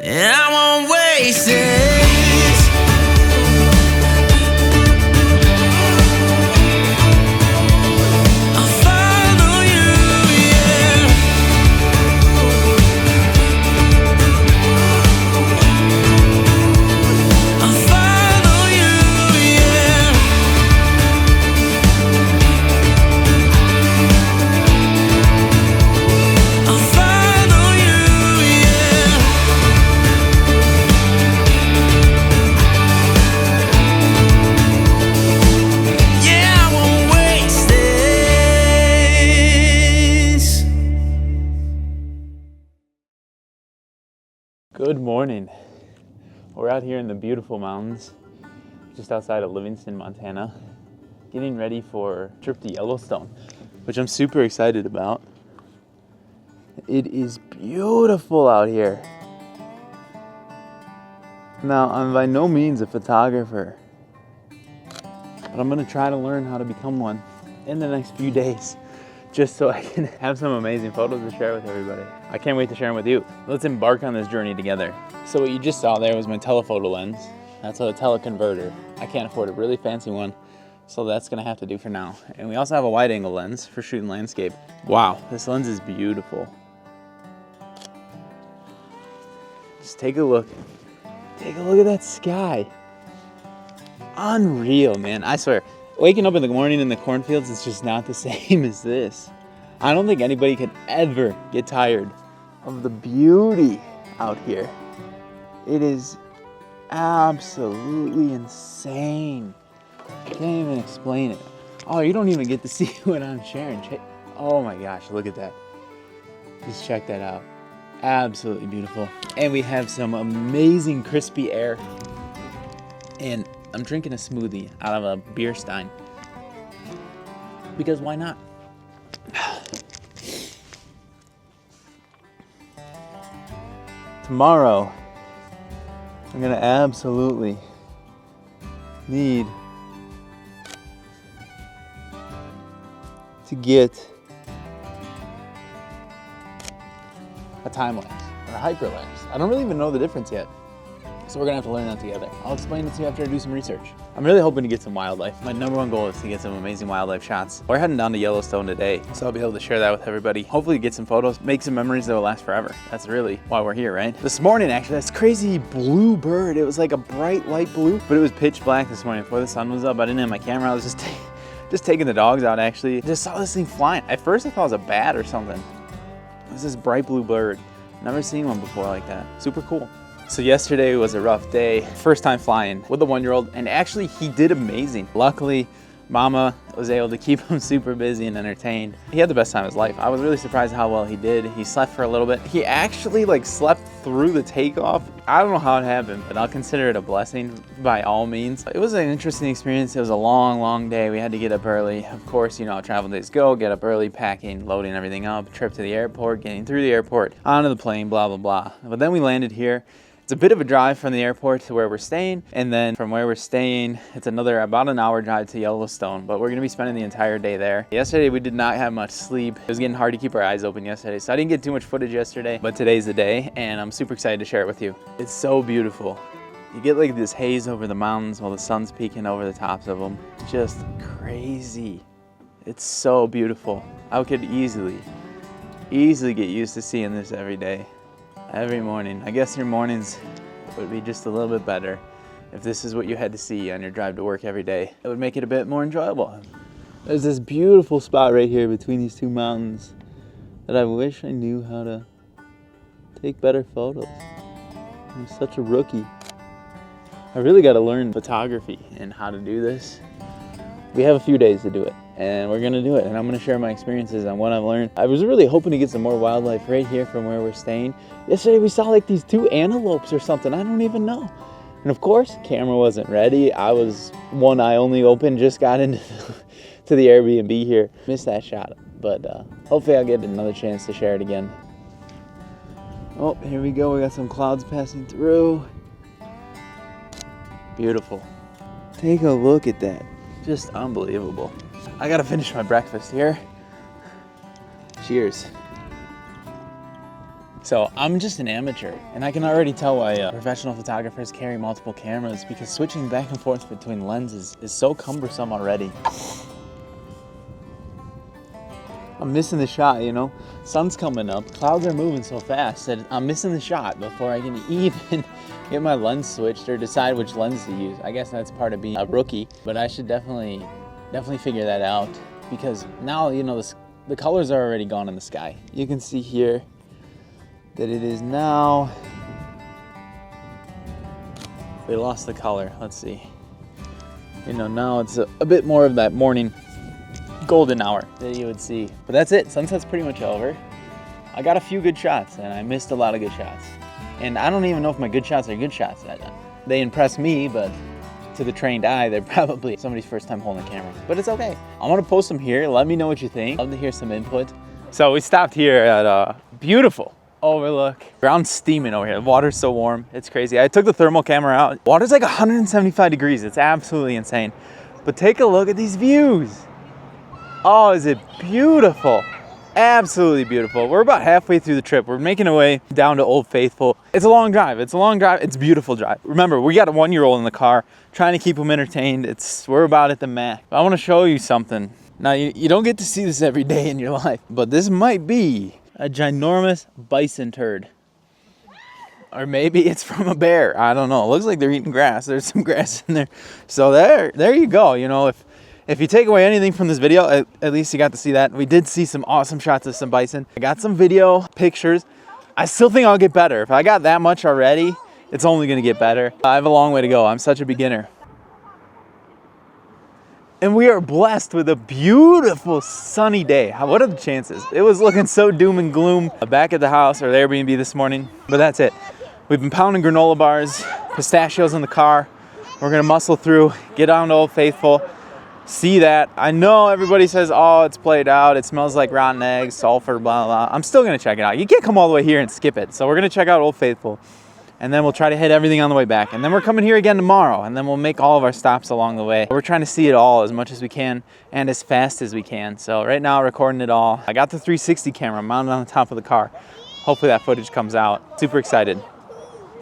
and I won't waste it. Good morning. We're out here in the beautiful mountains just outside of Livingston, Montana, getting ready for a trip to Yellowstone, which I'm super excited about. It is beautiful out here. Now, I'm by no means a photographer, but I'm gonna try to learn how to become one in the next few days, just so I can have some amazing photos to share with everybody. I can't wait to share them with you. Let's embark on this journey together. So what you just saw there was my telephoto lens. That's a teleconverter. I can't afford a really fancy one, so that's gonna have to do for now. And we also have a wide angle lens for shooting landscape. Wow, this lens is beautiful. Just take a look. Take a look at that sky. Unreal, man, I swear. Waking up in the morning in the cornfields is just not the same as this. I don't think anybody could ever get tired of the beauty out here. It is absolutely insane. I can't even explain it. Oh, you don't even get to see what I'm sharing. Oh my gosh, look at that. Just check that out. Absolutely beautiful. And we have some amazing crispy air. And I'm drinking a smoothie out of a beer stein. Because why not? Tomorrow, I'm gonna absolutely need to get a time lapse or a hyper lapse. I don't really even know the difference yet. So we're gonna have to learn that together. I'll explain it to you after I do some research. I'm really hoping to get some wildlife. My number one goal is to get some amazing wildlife shots. We're heading down to Yellowstone today, so I'll be able to share that with everybody. Hopefully get some photos, make some memories that will last forever. That's really why we're here, right? This morning, actually, this crazy blue bird, it was like a bright light blue, but it was pitch black this morning before the sun was up. I didn't have my camera, I was just taking the dogs out, actually. I just saw this thing flying. At first I thought it was a bat or something. It was this bright blue bird. Never seen one before like that. Super cool. So yesterday was a rough day. First time flying with a 1-year-old, and actually he did amazing. Luckily, Mama was able to keep him super busy and entertained. He had the best time of his life. I was really surprised how well he did. He slept for a little bit. He actually slept through the takeoff. I don't know how it happened, but I'll consider it a blessing by all means. It was an interesting experience. It was a long, long day. We had to get up early. Of course, you know how travel days go. Get up early, packing, loading everything up, trip to the airport, getting through the airport, onto the plane, blah, blah, blah. But then we landed here. It's a bit of a drive from the airport to where we're staying, and then from where we're staying, it's another about an hour drive to Yellowstone, but we're gonna be spending the entire day there. Yesterday, we did not have much sleep. It was getting hard to keep our eyes open yesterday, so I didn't get too much footage yesterday, but today's the day, and I'm super excited to share it with you. It's so beautiful. You get this haze over the mountains while the sun's peeking over the tops of them. Just crazy. It's so beautiful. I could easily get used to seeing this every day. Every morning. I guess your mornings would be just a little bit better if this is what you had to see on your drive to work every day. It would make it a bit more enjoyable. There's this beautiful spot right here between these two mountains that I wish I knew how to take better photos. I'm such a rookie. I really got to learn photography and how to do this. We have a few days to do it, and we're gonna do it, and I'm gonna share my experiences on what I've learned. I was really hoping to get some more wildlife right here from where we're staying. Yesterday we saw these 2 antelopes or something, I don't even know. And of course, camera wasn't ready. I was one eye only open, just got into to the Airbnb here. Missed that shot, but hopefully I'll get another chance to share it again. Oh, here we go, we got some clouds passing through. Beautiful. Take a look at that. Just unbelievable. I gotta finish my breakfast here. Cheers. So I'm just an amateur, and I can already tell why professional photographers carry multiple cameras, because switching back and forth between lenses is so cumbersome already. I'm missing the shot, you know? Sun's coming up, clouds are moving so fast that I'm missing the shot before I can even get my lens switched or decide which lens to use. I guess that's part of being a rookie, but I should definitely figure that out, because now, you know, the colors are already gone in the sky. You can see here that it is now, we lost the color, let's see. You know, now it's a bit more of that morning golden hour that you would see. But that's it, sunset's pretty much over. I got a few good shots and I missed a lot of good shots. And I don't even know if my good shots are good shots. They impress me, but to the trained eye, they're probably somebody's first time holding a camera. But it's okay. I'm gonna post them here, let me know what you think. Love to hear some input. So we stopped here at a beautiful overlook. Ground's steaming over here. The water's so warm, it's crazy. I took the thermal camera out. Water's like 175 degrees, it's absolutely insane. But take a look at these views. Oh, is it beautiful? Absolutely beautiful. We're about halfway through the trip. We're making our way down to Old Faithful. It's a long drive. It's a beautiful drive. Remember, we got a 1-year-old in the car, trying to keep him entertained. We're about at the max. I want to show you something. Now, you don't get to see this every day in your life, but this might be a ginormous bison turd. Or maybe it's from a bear. I don't know. It looks like they're eating grass. There's some grass in there. So there you go. You know, if you take away anything from this video, at least you got to see that. We did see some awesome shots of some bison. I got some video, pictures. I still think I'll get better. If I got that much already, it's only gonna get better. I have a long way to go. I'm such a beginner. And we are blessed with a beautiful sunny day. What are the chances? It was looking so doom and gloom back at the house or the Airbnb this morning, but that's it. We've been pounding granola bars, pistachios in the car. We're gonna muscle through, get down to Old Faithful, see that. I know everybody says, oh, it's played out. It smells like rotten eggs, sulfur, blah, blah. I'm still gonna check it out. You can't come all the way here and skip it. So we're gonna check out Old Faithful, and then we'll try to hit everything on the way back. And then we're coming here again tomorrow, and then we'll make all of our stops along the way. We're trying to see it all as much as we can and as fast as we can. So right now, recording it all. I got the 360 camera mounted on the top of the car. Hopefully that footage comes out. Super excited.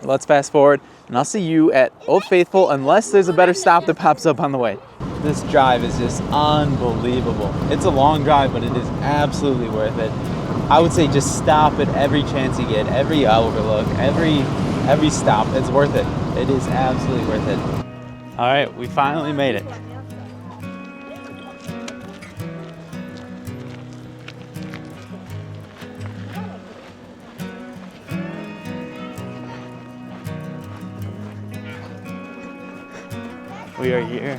Let's fast forward, and I'll see you at Old Faithful unless there's a better stop that pops up on the way. This drive is just unbelievable. It's a long drive, but it is absolutely worth it. I would say just stop at every chance you get, every overlook, every stop. It's worth it. It is absolutely worth it. All right, we finally made it. We are here.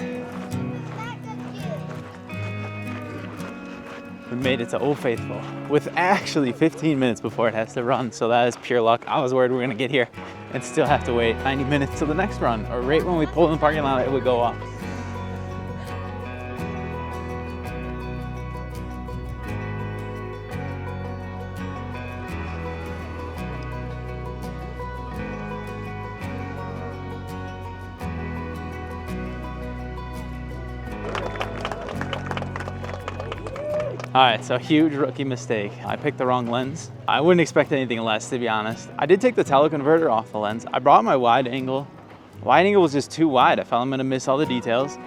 We made it to Old Faithful with actually 15 minutes before it has to run, so that is pure luck. I was worried we were gonna get here and still have to wait 90 minutes till the next run, or right when we pull in the parking lot, it would go off. All right, so huge rookie mistake. I picked the wrong lens. I wouldn't expect anything less, to be honest. I did take the teleconverter off the lens. I brought my wide angle. Wide angle was just too wide. I felt I'm gonna miss all the details.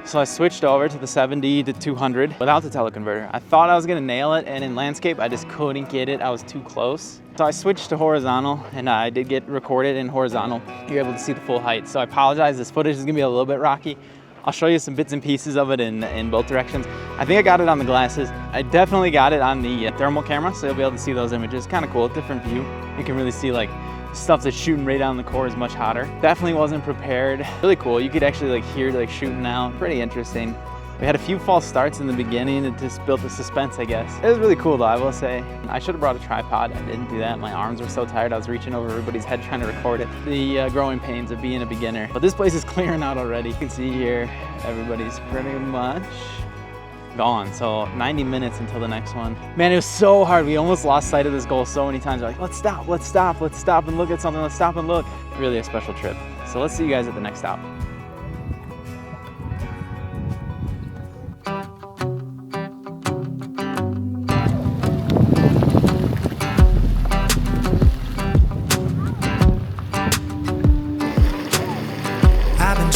So I switched over to the 70 to 200 without the teleconverter. I thought I was gonna nail it, and in landscape, I just couldn't get it. I was too close. So I switched to horizontal, and I did get recorded in horizontal. You're able to see the full height. So I apologize, this footage is gonna be a little bit rocky. I'll show you some bits and pieces of it in both directions. I think I got it on the glasses. I definitely got it on the thermal camera, so you'll be able to see those images. Kind of cool, different view. You can really see like stuff that's shooting right down the core is much hotter. Definitely wasn't prepared. Really cool. You could actually like hear like shooting out. Pretty interesting. We had a few false starts in the beginning. It just built the suspense, I guess. It was really cool though, I will say. I should have brought a tripod. I didn't do that. My arms were so tired. I was reaching over everybody's head trying to record it. The growing pains of being a beginner. But this place is clearing out already. You can see here, everybody's pretty much gone. So 90 minutes until the next one. Man, it was so hard. We almost lost sight of this goal so many times. We're like, let's stop and look at something. Let's stop and look. Really a special trip. So let's see you guys at the next stop.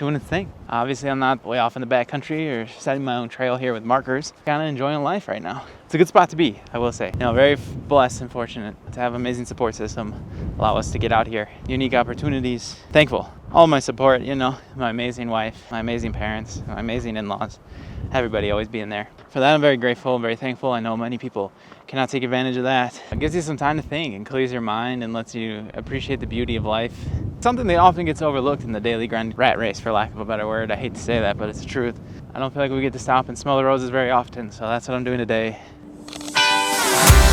doing its thing. Obviously, I'm not way off in the backcountry or setting my own trail here with markers. Kind of enjoying life right now. It's a good spot to be, I will say. You know, very blessed and fortunate to have an amazing support system allow us to get out here. Unique opportunities. Thankful. All my support, you know, my amazing wife, my amazing parents, my amazing in-laws, everybody always being there. For that, I'm very grateful, very thankful. I know many people cannot take advantage of that. It gives you some time to think and clears your mind and lets you appreciate the beauty of life. Something that often gets overlooked in the daily grind rat race, for lack of a better word. I hate to say that, but it's the truth. I don't feel like we get to stop and smell the roses very often, so that's what I'm doing today.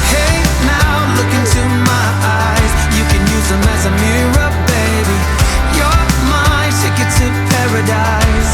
Hey, now look into my eyes. You can use them as a mirror, baby. You're my ticket to paradise.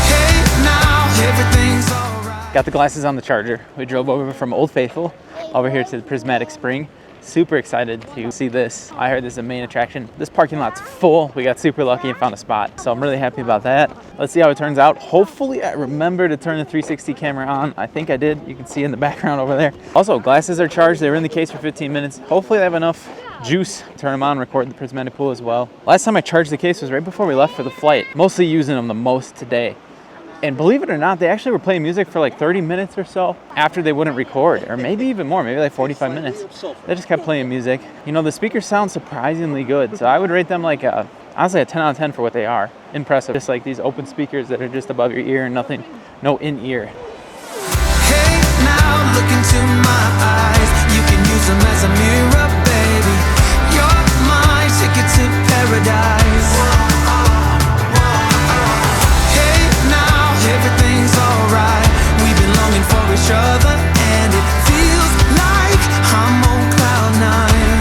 Hey, now everything's alright. Got the glasses on the charger. We drove over from Old Faithful over here to the Prismatic Spring. Super excited to see this. I heard this is the main attraction. This parking lot's full. We got super lucky and found a spot. So I'm really happy about that. Let's see how it turns out. Hopefully I remember to turn the 360 camera on. I think I did. You can see in the background over there. Also, glasses are charged. They were in the case for 15 minutes. Hopefully they have enough juice. Turn them on, record the Prismatic Pool as well. Last time I charged the case was right before we left for the flight. Mostly using them the most today. And believe it or not, they actually were playing music for like 30 minutes or so after they wouldn't record, or maybe even more, maybe like 45 minutes. They just kept playing music. You know, the speakers sound surprisingly good. So I would rate them like honestly a 10 out of 10 for what they are. Impressive. Just like these open speakers that are just above your ear and nothing, no in-ear. Hey, now look into my eyes. You can use them as a mirror, baby. You're my ticket to paradise. Everything's alright. We've been longing for each other, and it feels like I'm on cloud nine.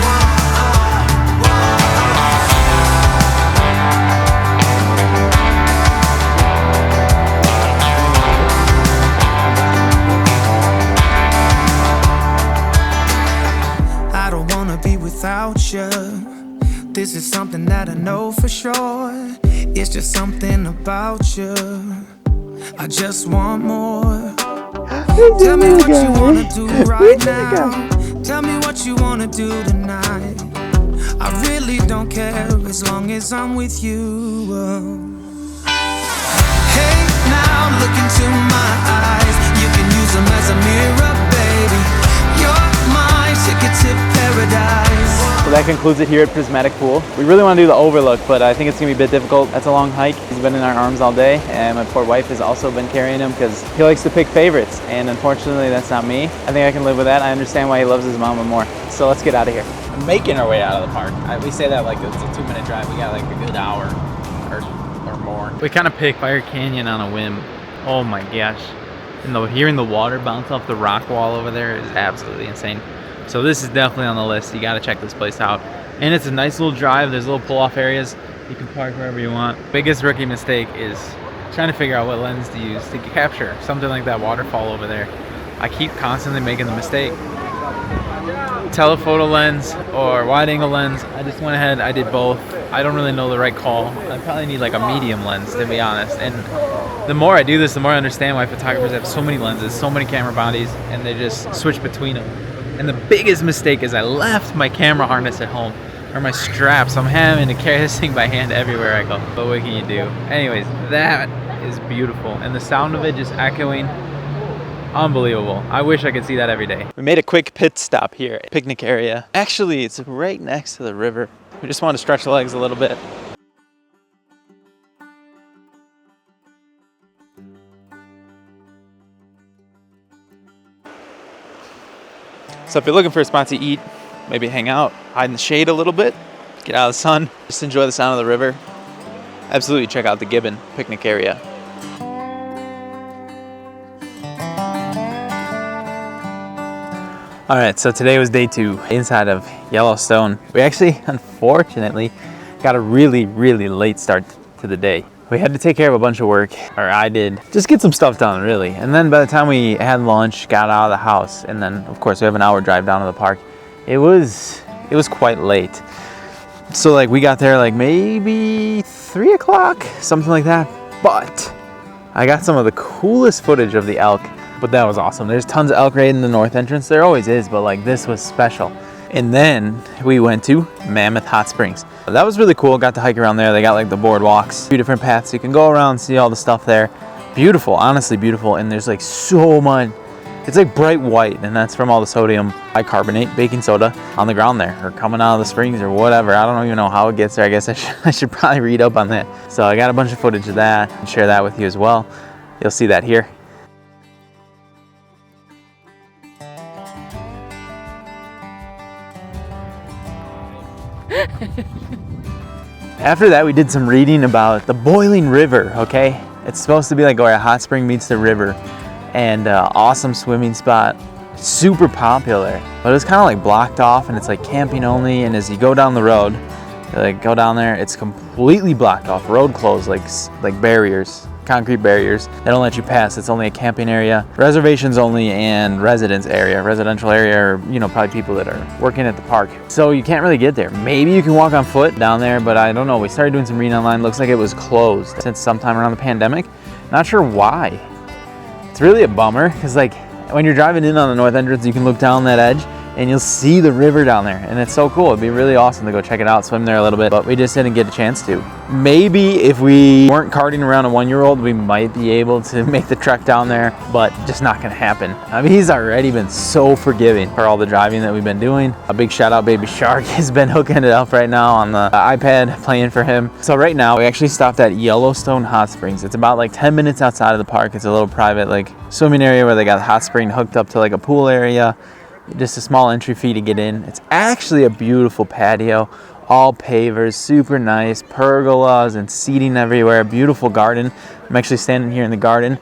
I don't wanna be without you. This is something that I know for sure. It's just something about you. I just want more. Tell me what you wanna do right now. Tell me what you wanna do tonight. I really don't care as long as I'm with you. Hey, now look into my eyes. You can use them as a mirror, baby. You're my ticket to paradise. So that concludes it here at Prismatic Pool. We really want to do the overlook, but I think it's going to be a bit difficult. That's a long hike. He's been in our arms all day, and my poor wife has also been carrying him because he likes to pick favorites, and unfortunately that's not me. I think I can live with that. I understand why he loves his mama more. So let's get out of here. We're making our way out of the park. We say that like it's a 2-minute drive. We got like a good hour or more. We kind of picked Fire Canyon on a whim. Oh my gosh. And hearing the water bounce off the rock wall over there is absolutely insane. So this is definitely on the list. You got to check this place out. And it's a nice little drive. There's little pull-off areas. You can park wherever you want. Biggest rookie mistake is trying to figure out what lens to use to capture something like that waterfall over there. I keep constantly making the mistake. Telephoto lens or wide angle lens. I just went ahead, I did both. I don't really know the right call. I probably need like a medium lens, to be honest. And the more I do this, the more I understand why photographers have so many lenses, so many camera bodies, and they just switch between them. And the biggest mistake is I left my camera harness at home, or my straps. I'm having to carry this thing by hand everywhere I go. But what can you do? Anyways, that is beautiful. And the sound of it just echoing, unbelievable. I wish I could see that every day. We made a quick pit stop here, picnic area. Actually, it's right next to the river. We just want to stretch the legs a little bit. So if you're looking for a spot to eat, maybe hang out, hide in the shade a little bit, get out of the sun, just enjoy the sound of the river, absolutely check out the Gibbon picnic area. All right, so today was day 2 inside of Yellowstone. We actually, unfortunately, got a really, really late start to the day. We had to take care of a bunch of work, or I did, just get some stuff done really. And then by the time we had lunch, got out of the house, and then of course we have an hour drive down to the park, it was quite late. So like we got there like maybe 3 o'clock, something like that. But I got some of the coolest footage of the elk, but that was awesome. There's tons of elk right in the north entrance. There always is, but like this was special. And then we went to Mammoth Hot Springs. That was really cool. Got to hike around there. They got like the boardwalks, 2 different paths. You can go around, see all the stuff there. Beautiful, honestly beautiful. And there's like so much. It's like bright white, and that's from all the sodium bicarbonate, baking soda on the ground there, or coming out of the springs or whatever. I don't even know how it gets there. I guess I should probably read up on that. So I got a bunch of footage of that and share that with you as well. You'll see that here. After that, we did some reading about the boiling river, okay? It's supposed to be like where a hot spring meets the river, and awesome swimming spot, super popular. But it's kind of like blocked off, and it's like camping only, and as you go down the road, you like go down there, it's completely blocked off, road closed, like barriers, concrete barriers. They don't let you pass. It's only a camping area, reservations only, and residential area, or probably people that are working at the park. So you can't really get there. Maybe you can walk on foot down there, but I don't know. We started doing some reading online. Looks like it was closed since sometime around the pandemic. Not sure why. It's really a bummer because like when you're driving in on the north entrance, you can look down that edge and you'll see the river down there, and it's so cool. It'd be really awesome to go check it out, swim there a little bit, but we just didn't get a chance to. Maybe if we weren't carting around a 1-year-old, we might be able to make the trek down there, but just not gonna happen. I mean, he's already been so forgiving for all the driving that we've been doing. A big shout out, Baby Shark has been hooking it up right now on the iPad, playing for him. So right now, we actually stopped at Yellowstone Hot Springs. It's about like 10 minutes outside of the park. It's a little private like swimming area where they got a hot spring hooked up to like a pool area. Just a small entry fee to get in. It's actually a beautiful patio, all pavers, super nice, pergolas and seating everywhere, beautiful garden. I'm actually standing here in the garden,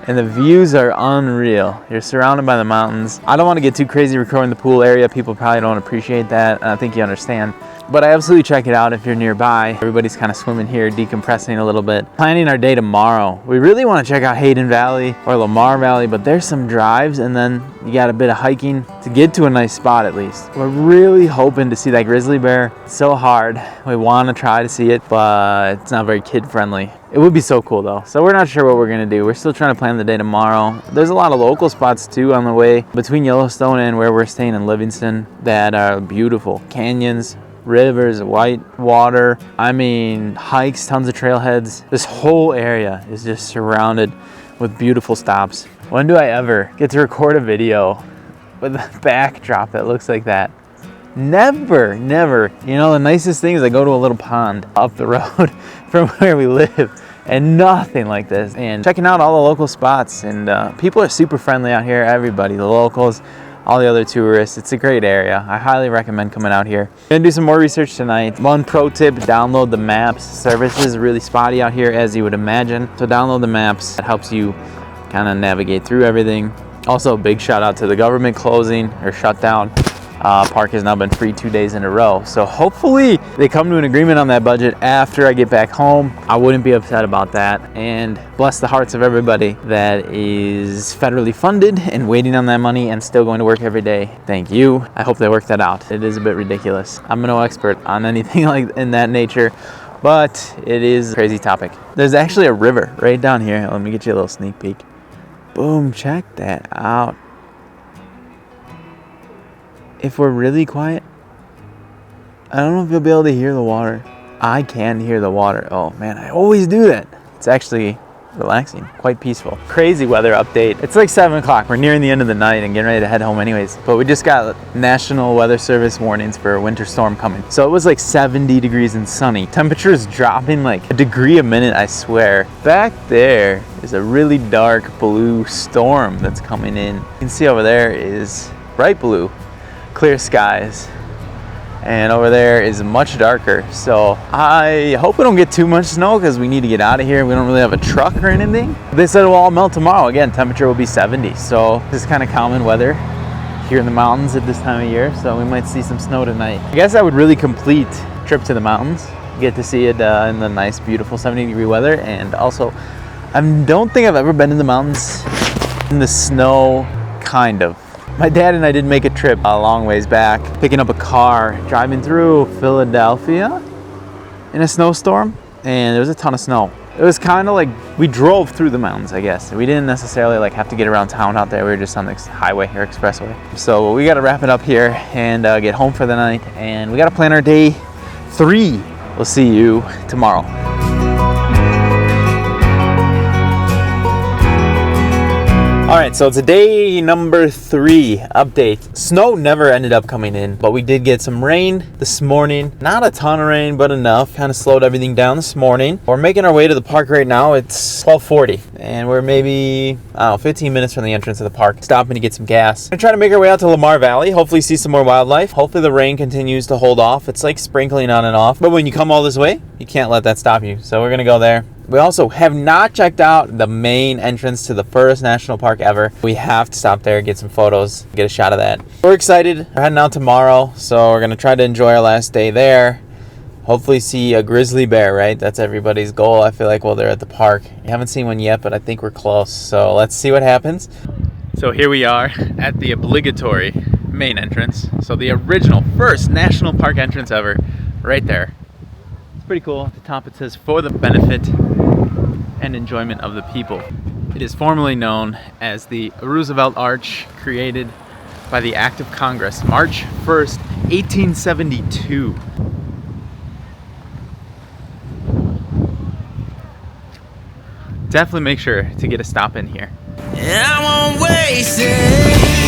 and the views are unreal. You're surrounded by the mountains. I don't want to get too crazy recording the pool area. People probably don't appreciate that, and I think you understand. But I absolutely check it out if you're nearby. Everybody's kind of swimming here, decompressing a little bit. Planning our day tomorrow. We really want to check out Hayden Valley or Lamar Valley, but there's some drives, and then you got a bit of hiking to get to a nice spot at least. We're really hoping to see that grizzly bear. It's so hard. We want to try to see it, but it's not very kid friendly. It would be so cool though. So we're not sure what we're gonna do. We're still trying to plan the day tomorrow. There's a lot of local spots too on the way between Yellowstone and where we're staying in Livingston that are beautiful. Canyons, rivers, white water. I mean, hikes, tons of trailheads. This whole area is just surrounded with beautiful stops. When do I ever get to record a video with a backdrop that looks like that? Never. You know, the nicest thing is I go to a little pond up the road from where we live, and nothing like this. And checking out all the local spots, and people are super friendly out here. Everybody, the locals, all the other tourists. It's a great area. I highly recommend coming out here. I'm gonna do some more research tonight. One pro tip, download the maps. Service is really spotty out here, as you would imagine. So download the maps. It helps you kind of navigate through everything. Also, a big shout out to the government closing or shutdown. Park has now been free 2 days in a row. So hopefully they come to an agreement on that budget after I get back home. I wouldn't be upset about that. And bless the hearts of everybody that is federally funded and waiting on that money and still going to work every day. Thank you. I hope they work that out. It is a bit ridiculous. I'm no expert on anything like in that nature, but it is a crazy topic. There's actually a river right down here. Let me get you a little sneak peek. Boom, check that out. If we're really quiet, I don't know if you'll be able to hear the water. I can hear the water. Oh man, I always do that. It's actually relaxing, quite peaceful. Crazy weather update. It's like 7 o'clock. We're nearing the end of the night and getting ready to head home anyways. But we just got National Weather Service warnings for a winter storm coming. So it was like 70 degrees and sunny. Temperature is dropping like a degree a minute, I swear. Back there is a really dark blue storm that's coming in. You can see over there is bright blue, clear skies, and over there is much darker. So I hope we don't get too much snow because we need to get out of here. We don't really have a truck or anything. They said it will all melt tomorrow. Again, temperature will be 70, so this is kind of common weather here in the mountains at this time of year, so we might see some snow tonight. I guess I would really complete a trip to the mountains, get to see it in the nice beautiful 70-degree weather. And also, I don't think I've ever been in the mountains in the snow. Kind of. My dad and I did make a trip a long ways back, picking up a car, driving through Philadelphia in a snowstorm, and there was a ton of snow. It was kind of like we drove through the mountains, I guess. We didn't necessarily like have to get around town out there. We were just on the highway or expressway. So we got to wrap it up here and get home for the night. And we got to plan our day 3. We'll see you tomorrow. All right, so it's day number 3 update. Snow never ended up coming in, but we did get some rain this morning. Not a ton of rain, but enough. Kind of slowed everything down this morning. We're making our way to the park right now. It's 12:40, and we're maybe, I don't know, 15 minutes from the entrance of the park. Stopping to get some gas. We're gonna try to make our way out to Lamar Valley. Hopefully see some more wildlife. Hopefully the rain continues to hold off. It's like sprinkling on and off, but when you come all this way, you can't let that stop you. So we're gonna go there. We also have not checked out the main entrance to the first national park ever. We have to stop there, get some photos, get a shot of that. We're excited. We're heading out tomorrow, so we're gonna try to enjoy our last day there. Hopefully see a grizzly bear, right? That's everybody's goal, I feel like, while they're at the park. We haven't seen one yet, but I think we're close. So let's see what happens. So here we are at the obligatory main entrance. So the original first national park entrance ever, right there. It's pretty cool. At the top it says, "For the benefit and enjoyment of the people." It is formally known as the Roosevelt Arch, created by the Act of Congress, March 1st, 1872. Definitely make sure to get a stop in here. I won't waste it.